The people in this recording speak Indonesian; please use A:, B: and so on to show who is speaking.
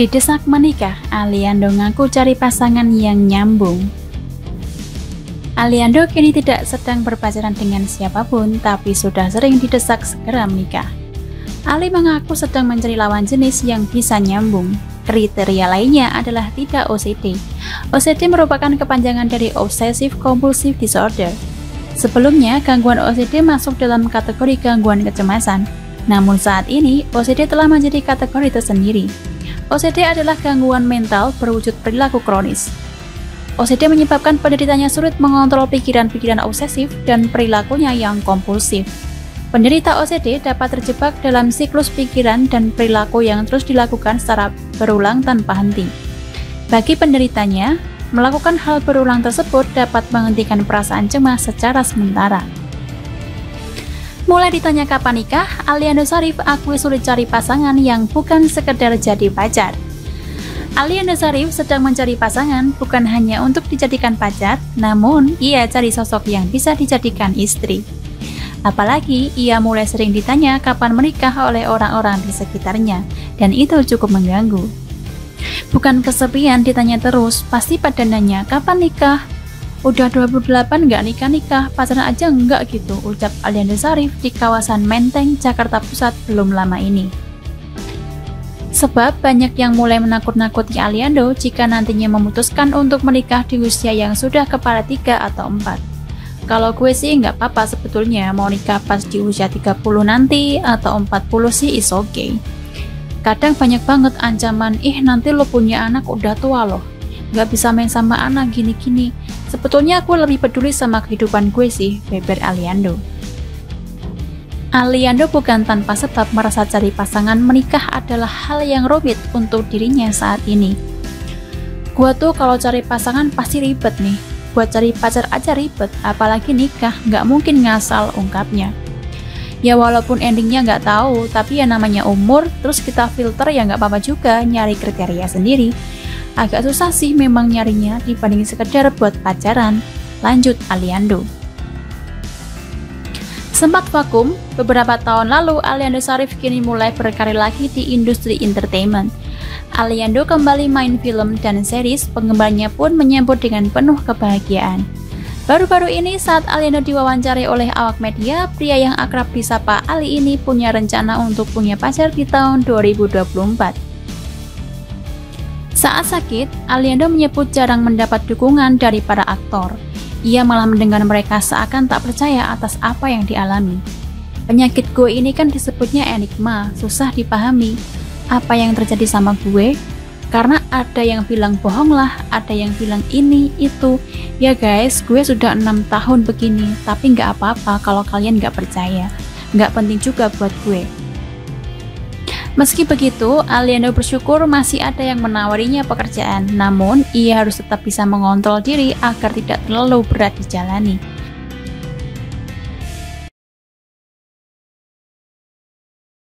A: Didesak menikah, Aliando ngaku cari pasangan yang nyambung. Aliando kini tidak sedang berpacaran dengan siapapun, tapi sudah sering didesak segera menikah. Ali mengaku sedang mencari lawan jenis yang bisa nyambung. Kriteria lainnya adalah tidak OCD. OCD merupakan kepanjangan dari Obsessive Compulsive Disorder. Sebelumnya, gangguan OCD masuk dalam kategori gangguan kecemasan. Namun saat ini, OCD telah menjadi kategori tersendiri. OCD adalah gangguan mental berwujud perilaku kronis. OCD menyebabkan penderitanya sulit mengontrol pikiran-pikiran obsesif dan perilakunya yang kompulsif. Penderita OCD dapat terjebak dalam siklus pikiran dan perilaku yang terus dilakukan secara berulang tanpa henti. Bagi penderitanya, melakukan hal berulang tersebut dapat menghentikan perasaan cemas secara sementara. Mulai ditanya kapan nikah, Aliando Syarif akui sulit cari pasangan yang bukan sekedar jadi pacar. Aliando Syarif sedang mencari pasangan bukan hanya untuk dijadikan pacar, namun ia cari sosok yang bisa dijadikan istri. Apalagi ia mulai sering ditanya kapan menikah oleh orang-orang di sekitarnya, dan itu cukup mengganggu. Bukan kesepian ditanya terus, pasti pada nanya kapan nikah? Udah 28 nggak nikah-nikah, pacaran aja nggak gitu, ucap Aliando Syarif di kawasan Menteng, Jakarta Pusat belum lama ini. Sebab banyak yang mulai menakut-nakuti Aliando jika nantinya memutuskan untuk menikah di usia yang sudah kepala 3 atau 4. Kalau gue sih nggak apa-apa sebetulnya mau nikah pas di usia 30 nanti atau 40 sih is okay. Kadang banyak banget ancaman, nanti lo punya anak udah tua loh, nggak bisa main sama anak gini-gini. Sebetulnya aku lebih peduli sama kehidupan gue sih, beber Aliando. Aliando bukan tanpa sebab merasa cari pasangan menikah adalah hal yang rumit untuk dirinya saat ini. Gua tuh kalau cari pasangan pasti ribet nih, buat cari pacar aja ribet, apalagi nikah, nggak mungkin ngasal, ungkapnya. Ya walaupun endingnya nggak tahu, tapi ya namanya umur, terus kita filter ya nggak apa-apa juga, nyari kriteria sendiri. Agak susah sih memang nyarinya dibanding sekedar buat pacaran, lanjut Aliando. Sempat vakum, beberapa tahun lalu Aliando Syarif kini mulai berkarir lagi di industri entertainment. Aliando kembali main film dan series, penggemarnya pun menyambut dengan penuh kebahagiaan. Baru-baru ini saat Aliando diwawancarai oleh awak media, pria yang akrab disapa Ali ini punya rencana untuk punya pacar di tahun 2024. Saat sakit, Aliando menyebut jarang mendapat dukungan dari para aktor. Ia malah mendengar mereka seakan tak percaya atas apa yang dialami. Penyakit gue ini kan disebutnya enigma, susah dipahami. Apa yang terjadi sama gue? Karena ada yang bilang bohong lah, ada yang bilang ini, itu. Ya guys, gue sudah 6 tahun begini, tapi nggak apa-apa kalau kalian nggak percaya. Nggak penting juga buat gue. Meski begitu, Aliando bersyukur masih ada yang menawarinya pekerjaan, namun ia harus tetap bisa mengontrol diri agar tidak terlalu berat dijalani.